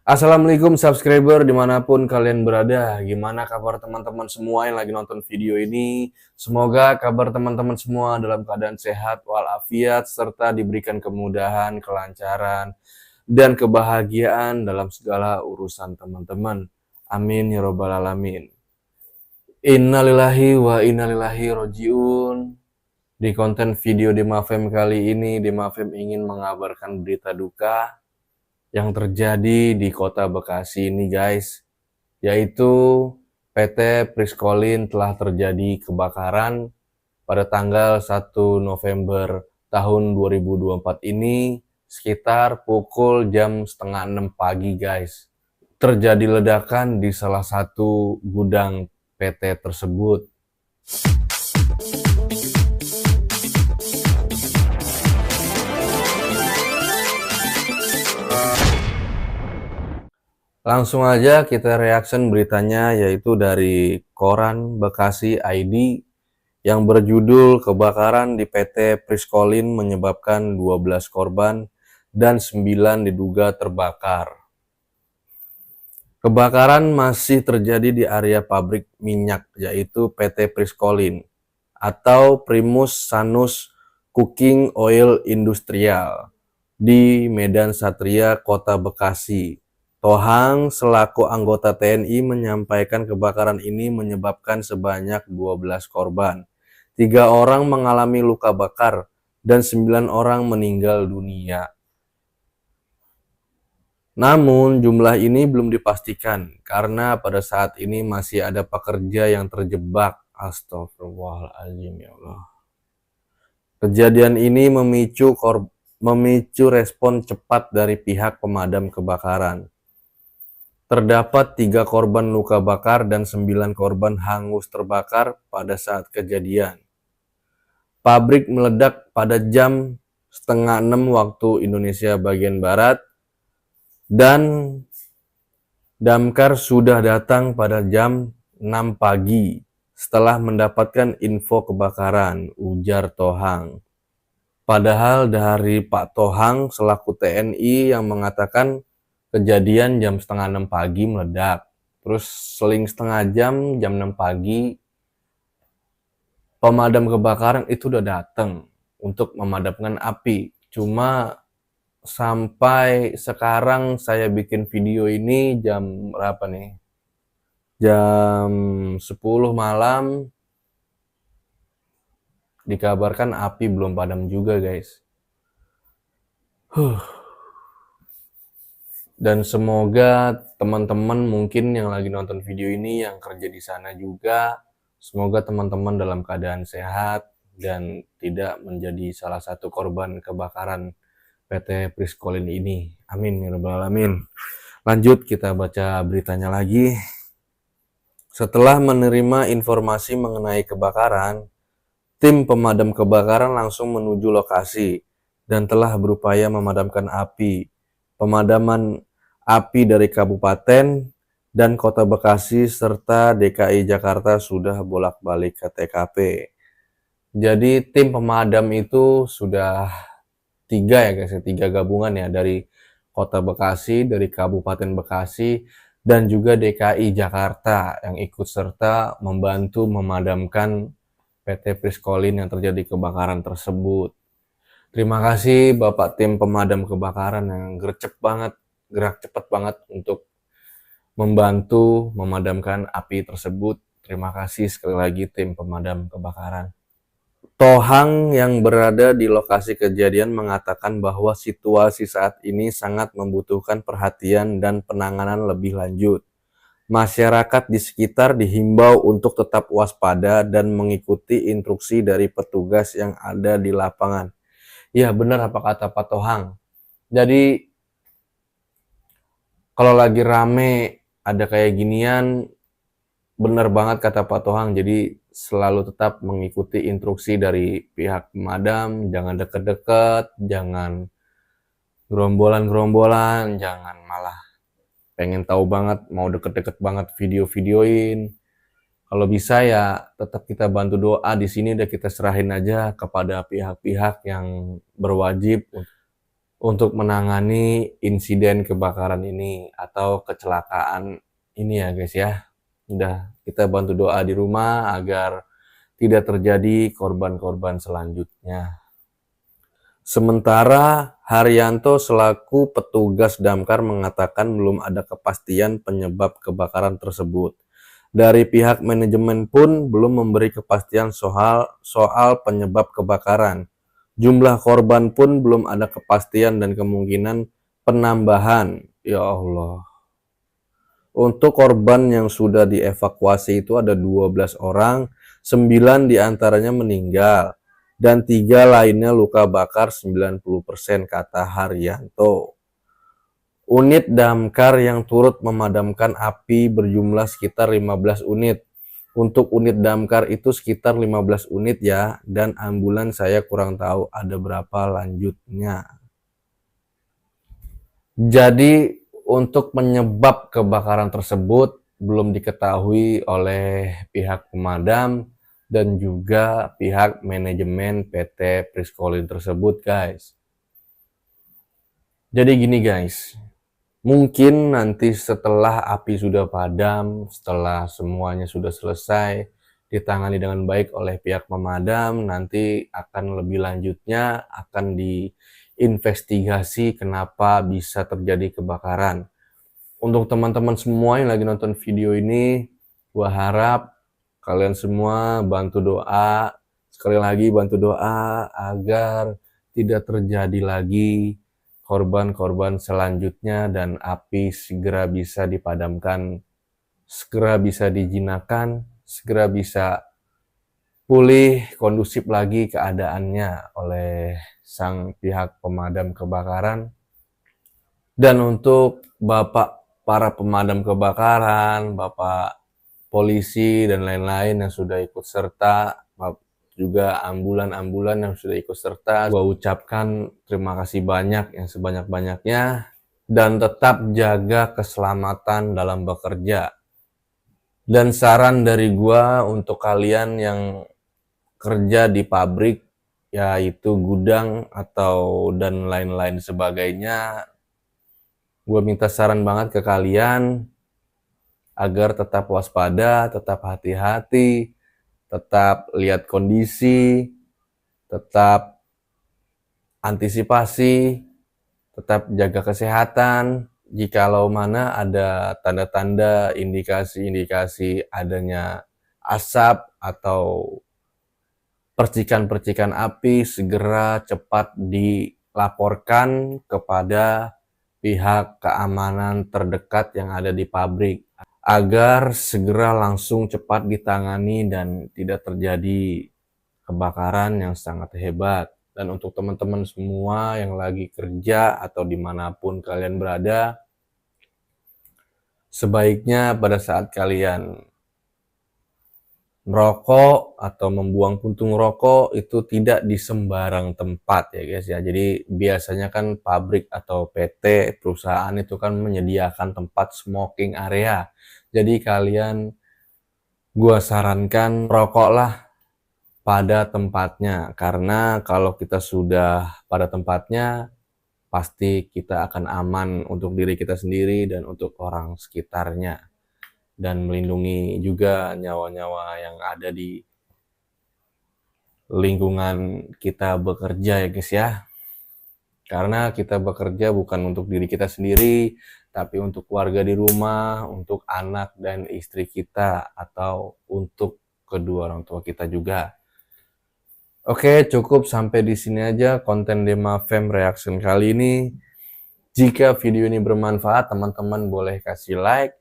Assalamualaikum subscriber dimanapun kalian berada. Gimana kabar teman-teman semua yang lagi nonton video ini? Semoga kabar teman-teman semua dalam keadaan sehat walafiat serta diberikan kemudahan, kelancaran, dan kebahagiaan dalam segala urusan teman-teman. Amin ya robbal alamin. Innalillahi wa innalillahi rojiun. Di konten video Demafem kali ini, Demafem ingin mengabarkan berita duka yang terjadi di kota Bekasi ini guys, yaitu PT Priskolin telah terjadi kebakaran pada tanggal 1 November tahun 2024 ini sekitar pukul jam setengah 6 pagi guys. Terjadi ledakan di salah satu gudang PT tersebut. Langsung aja kita reaction beritanya, yaitu dari koran Bekasi ID yang berjudul kebakaran di PT Priskolin menyebabkan 12 korban dan 9 diduga terbakar. Kebakaran masih terjadi di area pabrik minyak, yaitu PT Priskolin atau Primus Sanus Cooking Oil Industrial di Medan Satria, Kota Bekasi. Tohang selaku anggota TNI menyampaikan kebakaran ini menyebabkan sebanyak 12 korban. 3 orang mengalami luka bakar dan 9 orang meninggal dunia. Namun jumlah ini belum dipastikan karena pada saat ini masih ada pekerja yang terjebak. Astagfirullahaladzim ya Allah. Kejadian ini memicu respon cepat dari pihak pemadam kebakaran. Terdapat 3 korban luka bakar dan 9 korban hangus terbakar pada saat kejadian. Pabrik meledak pada jam setengah 6 waktu Indonesia bagian Barat dan damkar sudah datang pada jam 6 pagi setelah mendapatkan info kebakaran, ujar Tohang. Padahal dari Pak Tohang selaku TNI yang mengatakan kejadian jam setengah 6 pagi meledak. Terus seling setengah jam 6 pagi, pemadam kebakaran itu udah datang untuk memadamkan api. Cuma sampai sekarang saya bikin video ini jam berapa nih? Jam 10 malam, dikabarkan api belum padam juga guys. Dan semoga teman-teman mungkin yang lagi nonton video ini yang kerja di sana juga, semoga teman-teman dalam keadaan sehat dan tidak menjadi salah satu korban kebakaran PT Priskolin ini. Amin ya rabbal alamin. Lanjut kita baca beritanya lagi. Setelah menerima informasi mengenai kebakaran, tim pemadam kebakaran langsung menuju lokasi dan telah berupaya memadamkan api. Pemadaman api dari Kabupaten dan Kota Bekasi serta DKI Jakarta sudah bolak-balik ke TKP. Jadi tim pemadam itu sudah 3 ya guys, 3 gabungan ya, dari Kota Bekasi, dari Kabupaten Bekasi, dan juga DKI Jakarta yang ikut serta membantu memadamkan PT Priskolin yang terjadi kebakaran tersebut. Terima kasih Bapak tim pemadam kebakaran yang gerak cepat banget untuk membantu memadamkan api tersebut. Terima kasih sekali lagi tim pemadam kebakaran. Tohang yang berada di lokasi kejadian mengatakan bahwa situasi saat ini sangat membutuhkan perhatian dan penanganan lebih lanjut. Masyarakat di sekitar dihimbau untuk tetap waspada dan mengikuti instruksi dari petugas yang ada di lapangan. Ya benar apa kata Pak Tohang. Jadi kalau lagi rame ada kayak ginian, benar banget kata Pak Tohang. Jadi selalu tetap mengikuti instruksi dari pihak pemadam, jangan deket-deket, jangan gerombolan-gerombolan, jangan malah pengen tahu banget, mau deket-deket banget video-videoin. Kalau bisa ya tetap kita bantu doa di sini, udah kita serahin aja kepada pihak-pihak yang berwajib untuk menangani insiden kebakaran ini atau kecelakaan ini ya guys ya. Udah kita bantu doa di rumah agar tidak terjadi korban-korban selanjutnya. Sementara Haryanto selaku petugas damkar mengatakan belum ada kepastian penyebab kebakaran tersebut. Dari pihak manajemen pun belum memberi kepastian soal penyebab kebakaran. Jumlah korban pun belum ada kepastian dan kemungkinan penambahan. Ya Allah. Untuk korban yang sudah dievakuasi itu ada 12 orang, 9 diantaranya meninggal, dan 3 lainnya luka bakar 90% kata Haryanto. Unit damkar yang turut memadamkan api berjumlah sekitar 15 unit. Untuk unit damkar itu sekitar 15 unit ya, dan ambulans saya kurang tahu ada berapa lanjutnya. Jadi untuk penyebab kebakaran tersebut belum diketahui oleh pihak pemadam dan juga pihak manajemen PT Priskolin tersebut guys. Jadi gini guys, mungkin nanti setelah api sudah padam, setelah semuanya sudah selesai, ditangani dengan baik oleh pihak pemadam, nanti akan lebih lanjutnya akan diinvestigasi kenapa bisa terjadi kebakaran. Untuk teman-teman semua yang lagi nonton video ini, gua harap kalian semua bantu doa, sekali lagi bantu doa agar tidak terjadi lagi korban-korban selanjutnya dan api segera bisa dipadamkan, segera bisa dijinakkan, segera bisa pulih kondusif lagi keadaannya oleh sang pihak pemadam kebakaran. Dan untuk para pemadam kebakaran, Bapak polisi dan lain-lain yang sudah ikut serta, juga ambulan-ambulan yang sudah ikut serta, gua ucapkan terima kasih banyak yang sebanyak-banyaknya dan tetap jaga keselamatan dalam bekerja. Dan saran dari gua untuk kalian yang kerja di pabrik, yaitu gudang atau dan lain-lain sebagainya, gue minta saran banget ke kalian agar tetap waspada, tetap hati-hati, tetap lihat kondisi, tetap antisipasi, tetap jaga kesehatan. Jikalau mana ada tanda-tanda indikasi-indikasi adanya asap atau percikan-percikan api, segera cepat dilaporkan kepada pihak keamanan terdekat yang ada di pabrik agar segera langsung cepat ditangani dan tidak terjadi kebakaran yang sangat hebat. Dan untuk teman-teman semua yang lagi kerja atau dimanapun kalian berada, sebaiknya pada saat kalian merokok atau membuang puntung rokok itu tidak di sembarang tempat ya guys ya. Jadi biasanya kan pabrik atau PT perusahaan itu kan menyediakan tempat smoking area. Jadi kalian, gua sarankan rokoklah pada tempatnya, karena kalau kita sudah pada tempatnya pasti kita akan aman untuk diri kita sendiri dan untuk orang sekitarnya, dan melindungi juga nyawa-nyawa yang ada di lingkungan kita bekerja ya guys ya. Karena kita bekerja bukan untuk diri kita sendiri, tapi untuk keluarga di rumah, untuk anak dan istri kita, atau untuk kedua orang tua kita juga. Oke, cukup sampai di sini aja konten Dema Fam Reaction kali ini. Jika video ini bermanfaat, teman-teman boleh kasih like,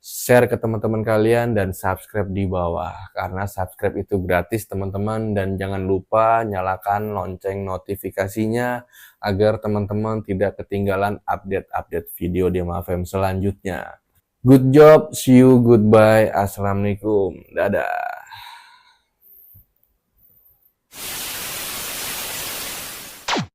share ke teman-teman kalian, dan subscribe di bawah. Karena subscribe itu gratis teman-teman, dan jangan lupa nyalakan lonceng notifikasinya agar teman-teman tidak ketinggalan update-update video Dema Fam selanjutnya. Good job, see you, goodbye, assalamualaikum, dadah.